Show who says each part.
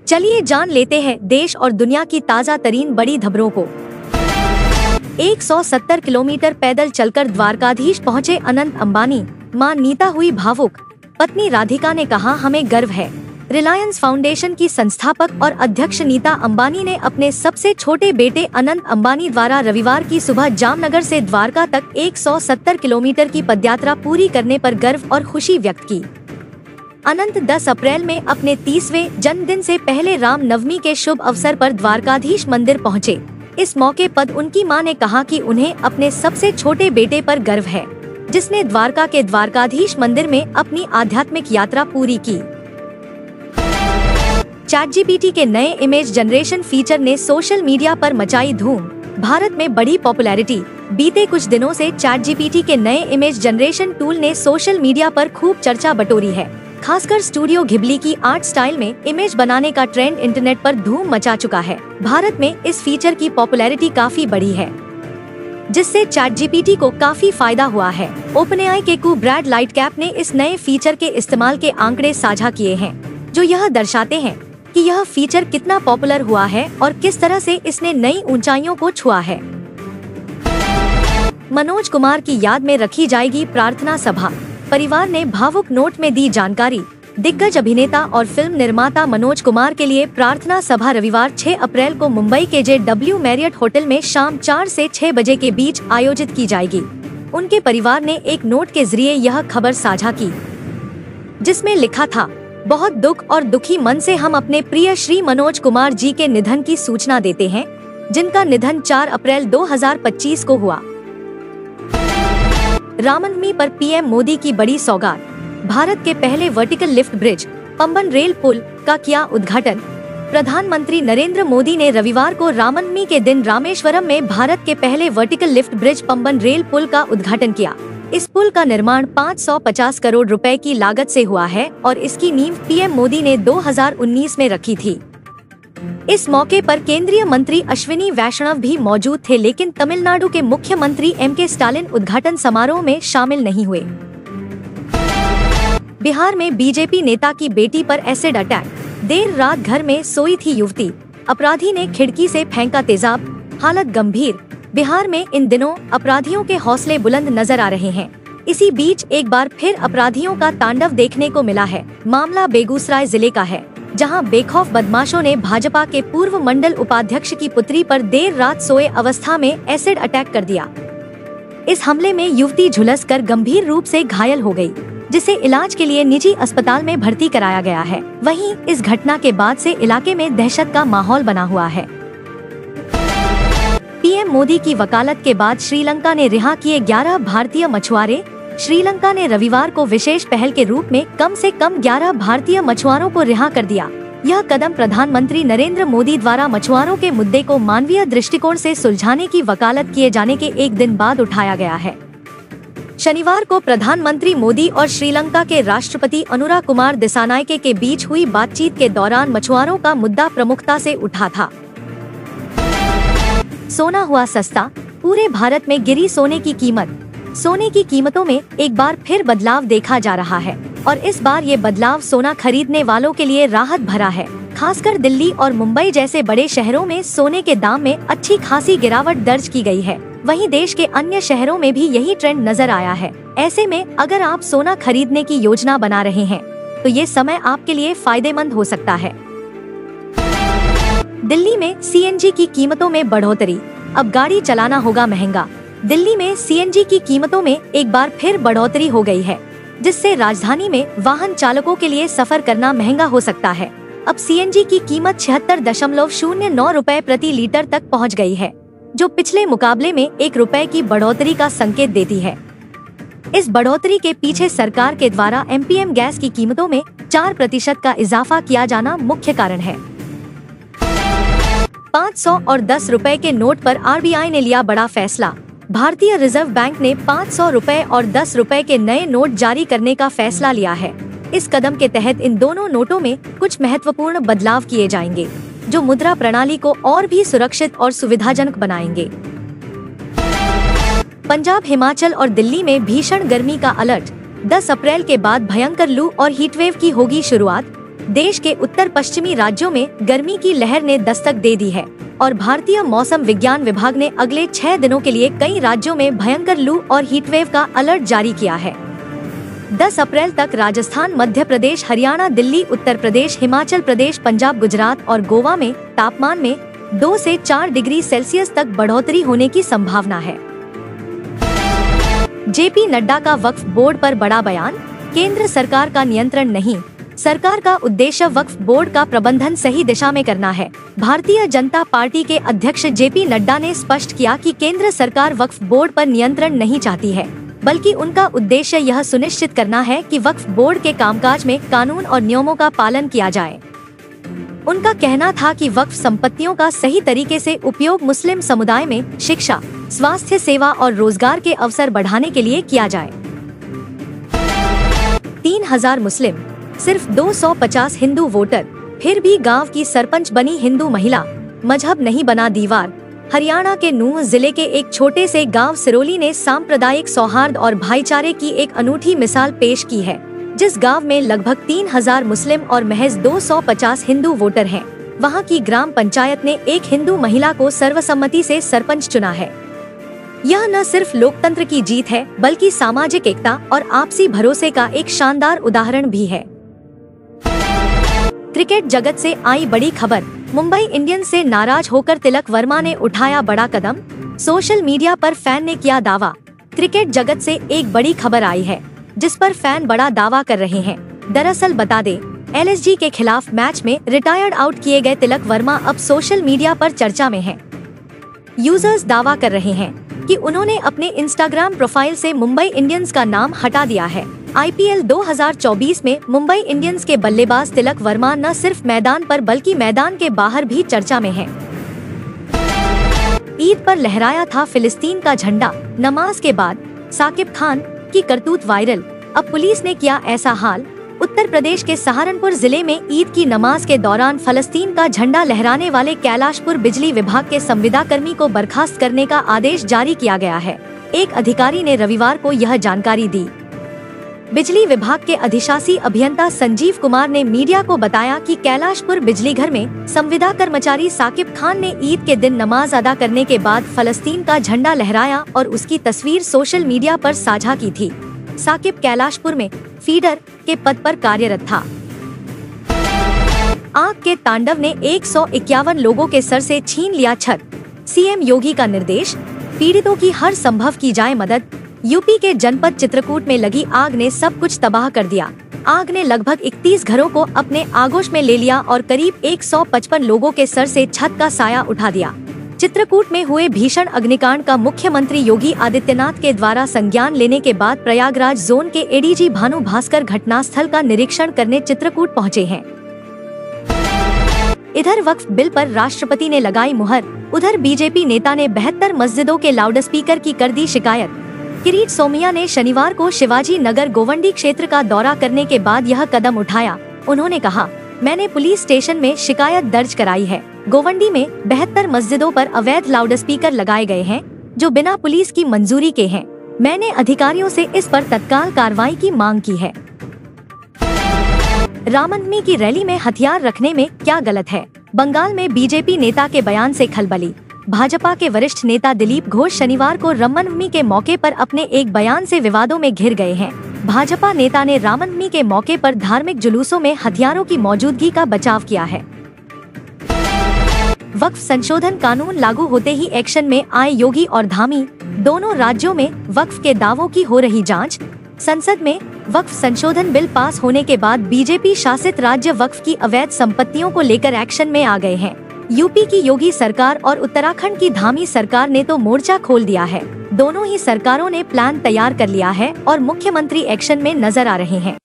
Speaker 1: चलिए जान लेते हैं देश और दुनिया की ताज़ा तरीन बड़ी खबरों को। 170 किलोमीटर पैदल चलकर द्वारकाधीश पहुंचे अनंत अंबानी, मां नीता हुई भावुक। पत्नी राधिका ने कहा, हमें गर्व है। रिलायंस फाउंडेशन की संस्थापक और अध्यक्ष नीता अंबानी ने अपने सबसे छोटे बेटे अनंत अंबानी द्वारा रविवार की सुबह जामनगर से द्वारका तक 170 किलोमीटर की पदयात्रा पूरी करने पर गर्व और खुशी व्यक्त की। अनंत 10 अप्रैल में अपने 30वें जन्मदिन से पहले राम नवमी के शुभ अवसर पर द्वारकाधीश मंदिर पहुंचे। इस मौके पर उनकी मां ने कहा कि उन्हें अपने सबसे छोटे बेटे पर गर्व है, जिसने द्वारका के द्वारकाधीश मंदिर में अपनी आध्यात्मिक यात्रा पूरी की। ChatGPT के नए इमेज जनरेशन फीचर ने सोशल मीडिया पर मचाई धूम, भारत में बढ़ी पॉपुलैरिटी। बीते कुछ दिनों से ChatGPT के नए इमेज जनरेशन टूल ने सोशल मीडिया पर खूब चर्चा बटोरी है। खासकर स्टूडियो घिबली की आर्ट स्टाइल में इमेज बनाने का ट्रेंड इंटरनेट पर धूम मचा चुका है। भारत में इस फीचर की पॉपुलैरिटी काफी बढ़ी है, जिससे ChatGPT को काफी फायदा हुआ है। ओपनएआई के कू ब्रैड लाइटकैप ने इस नए फीचर के इस्तेमाल के आंकड़े साझा किए हैं, जो यह दर्शाते हैं कि यह फीचर कितना पॉपुलर हुआ है और किस तरह से इसने नई ऊंचाइयों को छुआ है। मनोज कुमार की याद में रखी जाएगी प्रार्थना सभा, परिवार ने भावुक नोट में दी जानकारी। दिग्गज अभिनेता और फिल्म निर्माता मनोज कुमार के लिए प्रार्थना सभा रविवार 6 अप्रैल को मुंबई के JW मैरियट होटल में शाम 4 से 6 बजे के बीच आयोजित की जाएगी। उनके परिवार ने एक नोट के जरिए यह खबर साझा की, जिसमें लिखा था, बहुत दुख और दुखी मन से हम अपने प्रिय श्री मनोज कुमार जी के निधन की सूचना देते हैं, जिनका निधन 4 अप्रैल 2025 को हुआ। रामनवमी पर पीएम मोदी की बड़ी सौगात, भारत के पहले vertical lift bridge Pamban rail पुल का किया उद्घाटन। प्रधानमंत्री नरेंद्र मोदी ने रविवार को रामनवमी के दिन रामेश्वरम में भारत के पहले vertical lift bridge Pamban rail पुल का उद्घाटन किया। इस पुल का निर्माण 550 करोड़ रुपए की लागत से हुआ है और इसकी नींव पीएम मोदी ने 2019 में रखी थी। इस मौके पर केंद्रीय मंत्री अश्विनी वैष्णव भी मौजूद थे, लेकिन तमिलनाडु के मुख्यमंत्री M.K. स्टालिन उद्घाटन समारोह में शामिल नहीं हुए। बिहार में बीजेपी नेता की बेटी पर एसिड अटैक, देर रात घर में सोई थी युवती, अपराधी ने खिड़की से फेंका तेजाब, हालत गंभीर। बिहार में इन दिनों अपराधियों के हौसले बुलंद नजर आ रहे हैं। इसी बीच एक बार फिर अपराधियों का तांडव देखने को मिला है। मामला बेगूसराय जिले का है, जहां बेखौफ बदमाशों ने भाजपा के पूर्व मंडल उपाध्यक्ष की पुत्री पर देर रात सोए अवस्था में एसिड अटैक कर दिया। इस हमले में युवती झुलसकर गंभीर रूप से घायल हो गई, जिसे इलाज के लिए निजी अस्पताल में भर्ती कराया गया है। वहीं इस घटना के बाद से इलाके में दहशत का माहौल बना हुआ है। पीएम मोदी की वकालत के बाद श्रीलंका ने रिहा किए 11 भारतीय मछुआरे। श्रीलंका ने रविवार को विशेष पहल के रूप में कम से कम 11 भारतीय मछुआरों को रिहा कर दिया। यह कदम प्रधानमंत्री नरेंद्र मोदी द्वारा मछुआरों के मुद्दे को मानवीय दृष्टिकोण से सुलझाने की वकालत किए जाने के एक दिन बाद उठाया गया है। शनिवार को प्रधानमंत्री मोदी और श्रीलंका के राष्ट्रपति अनुरा कुमार दिसानायके के बीच हुई बातचीत के दौरान मछुआरों का मुद्दा प्रमुखता से उठा था। सोना हुआ सस्ता, पूरे भारत में गिरी सोने की कीमत। सोने की कीमतों में एक बार फिर बदलाव देखा जा रहा है और इस बार ये बदलाव सोना खरीदने वालों के लिए राहत भरा है। खासकर दिल्ली और मुंबई जैसे बड़े शहरों में सोने के दाम में अच्छी खासी गिरावट दर्ज की गई है। वहीं देश के अन्य शहरों में भी यही ट्रेंड नजर आया है। ऐसे में अगर आप सोना खरीदने की योजना बना रहे हैं, तो ये समय आपके लिए फायदेमंद हो सकता है। दिल्ली में CNG की कीमतों में बढ़ोतरी, अब गाड़ी चलाना होगा महंगा। दिल्ली में CNG की कीमतों में एक बार फिर बढ़ोतरी हो गई है, जिससे राजधानी में वाहन चालकों के लिए सफर करना महंगा हो सकता है। अब CNG की कीमत 76.09 रुपए प्रति लीटर तक पहुंच गई है, जो पिछले मुकाबले में 1 रुपए की बढ़ोतरी का संकेत देती है। इस बढ़ोतरी के पीछे सरकार के द्वारा MPM गैस की कीमतों में 4% का इजाफा किया जाना मुख्य कारण है। 500 और 10 रुपए के नोट पर RBI ने लिया बड़ा फैसला। भारतीय रिजर्व बैंक ने 500 रुपए और 10 रुपए के नए नोट जारी करने का फैसला लिया है। इस कदम के तहत इन दोनों नोटों में कुछ महत्वपूर्ण बदलाव किए जाएंगे, जो मुद्रा प्रणाली को और भी सुरक्षित और सुविधाजनक बनाएंगे। पंजाब, हिमाचल और दिल्ली में भीषण गर्मी का अलर्ट। 10 अप्रैल के बाद भयंकर लू और हीटवेव की होगी शुरुआत। देश के उत्तर पश्चिमी राज्यों में गर्मी की लहर ने दस्तक दे दी है और भारतीय मौसम विज्ञान विभाग ने अगले 6 दिनों के लिए कई राज्यों में भयंकर लू और हीटवेव का अलर्ट जारी किया है। 10 अप्रैल तक राजस्थान, मध्य प्रदेश, हरियाणा, दिल्ली, उत्तर प्रदेश, हिमाचल प्रदेश, पंजाब, गुजरात और गोवा में तापमान में 2 से 4 डिग्री सेल्सियस तक बढ़ोतरी होने की संभावना है। जेपी नड्डा का वक्फ बोर्ड पर बड़ा बयान, केंद्र सरकार का नियंत्रण नहीं, सरकार का उद्देश्य वक्फ बोर्ड का प्रबंधन सही दिशा में करना है। भारतीय जनता पार्टी के अध्यक्ष जेपी नड्डा ने स्पष्ट किया कि केंद्र सरकार वक्फ बोर्ड पर नियंत्रण नहीं चाहती है, बल्कि उनका उद्देश्य यह सुनिश्चित करना है कि वक्फ बोर्ड के कामकाज में कानून और नियमों का पालन किया जाए। उनका कहना था कि वक्फ संपत्तियों का सही तरीके से उपयोग मुस्लिम समुदाय में शिक्षा, स्वास्थ्य सेवा और रोजगार के अवसर बढ़ाने के लिए किया जाए। 3000 मुस्लिम, सिर्फ 250 हिंदू वोटर, फिर भी गांव की सरपंच बनी हिंदू महिला, मजहब नहीं बना दीवार। हरियाणा के नूंह जिले के एक छोटे से गांव सिरोली ने सांप्रदायिक सौहार्द और भाईचारे की एक अनूठी मिसाल पेश की है, जिस गांव में लगभग 3000 मुस्लिम और महज 250 हिंदू वोटर हैं। वहां की ग्राम पंचायत ने एक हिंदू महिला को सर्वसम्मति से सरपंच चुना है। यह न सिर्फ लोकतंत्र की जीत है, बल्कि सामाजिक एकता और आपसी भरोसे का एक शानदार उदाहरण भी है। क्रिकेट जगत से आई बड़ी खबर, मुंबई इंडियंस से नाराज होकर तिलक वर्मा ने उठाया बड़ा कदम, सोशल मीडिया पर फैन ने किया दावा। क्रिकेट जगत से एक बड़ी खबर आई है, जिस पर फैन बड़ा दावा कर रहे हैं। दरअसल बता दें, एलएसजी के खिलाफ मैच में रिटायर्ड आउट किए गए तिलक वर्मा अब सोशल मीडिया पर चर्चा में हैं। यूजर्स दावा कर रहे हैं कि उन्होंने अपने इंस्टाग्राम प्रोफाइल से मुंबई इंडियंस का नाम हटा दिया है। आईपीएल 2024 में मुंबई इंडियंस के बल्लेबाज तिलक वर्मा न सिर्फ मैदान पर बल्कि मैदान के बाहर भी चर्चा में हैं। ईद पर लहराया था फिलिस्तीन का झंडा, नमाज के बाद साकिब खान की करतूत वायरल, अब पुलिस ने किया ऐसा हाल। उत्तर प्रदेश के सहारनपुर जिले में ईद की नमाज के दौरान फलस्तीन का झंडा लहराने वाले कैलाशपुर बिजली विभाग के संविदा कर्मी को बर्खास्त करने का आदेश जारी किया गया है। एक अधिकारी ने रविवार को यह जानकारी दी। बिजली विभाग के अधिशासी अभियंता संजीव कुमार ने मीडिया को बताया कि कैलाशपुर बिजली घर में संविदा कर्मचारी साकिब खान ने ईद के दिन नमाज अदा करने के बाद फलस्तीन का झंडा लहराया और उसकी तस्वीर सोशल मीडिया पर साझा की थी। साकिब कैलाशपुर में फीडर के पद पर कार्यरत था। आग के तांडव ने 151 लोगों के सर से छीन लिया छत, सीएम योगी का निर्देश, पीड़ितों की हर संभव की जाए मदद। यूपी के जनपद चित्रकूट में लगी आग ने सब कुछ तबाह कर दिया। आग ने लगभग 31 घरों को अपने आगोश में ले लिया और करीब 155 लोगों के सर से छत का साया उठा दिया। चित्रकूट में हुए भीषण अग्निकांड का मुख्यमंत्री योगी आदित्यनाथ के द्वारा संज्ञान लेने के बाद प्रयागराज जोन के एडीजी भानु भास्कर घटनास्थल का निरीक्षण करने चित्रकूट पहुंचे हैं। इधर वक्फ बिल पर राष्ट्रपति ने लगाई मुहर, उधर बीजेपी नेता ने 72 मस्जिदों के लाउडस्पीकर की कर दी शिकायत। किरीट सोमैया ने शनिवार को शिवाजी नगर गोवंडी क्षेत्र का दौरा करने के बाद यह कदम उठाया। उन्होंने कहा, मैंने पुलिस स्टेशन में शिकायत दर्ज कराई है। गोवंडी में 72 मस्जिदों पर अवैध लाउडस्पीकर लगाए गए हैं, जो बिना पुलिस की मंजूरी के हैं। मैंने अधिकारियों से इस पर तत्काल कार्रवाई की मांग की है। रामनवमी की रैली में हथियार रखने में क्या गलत है? बंगाल में बीजेपी नेता के बयान से खलबली। भाजपा के वरिष्ठ नेता दिलीप घोष शनिवार को रामनवमी के मौके पर अपने एक बयान से विवादों में घिर गए हैं। भाजपा नेता ने रामनवमी के मौके पर धार्मिक जुलूसों में हथियारों की मौजूदगी का बचाव किया है। वक्फ संशोधन कानून लागू होते ही एक्शन में आए योगी और धामी, दोनों राज्यों में वक्फ के दावों की हो रही जांच। संसद में वक्फ संशोधन बिल पास होने के बाद बीजेपी शासित राज्य वक्फ की अवैध संपत्तियों को लेकर एक्शन में आ गए हैं। यूपी की योगी सरकार और उत्तराखंड की धामी सरकार ने तो मोर्चा खोल दिया है। दोनों ही सरकारों ने प्लान तैयार कर लिया है और मुख्यमंत्री एक्शन में नजर आ रहे हैं।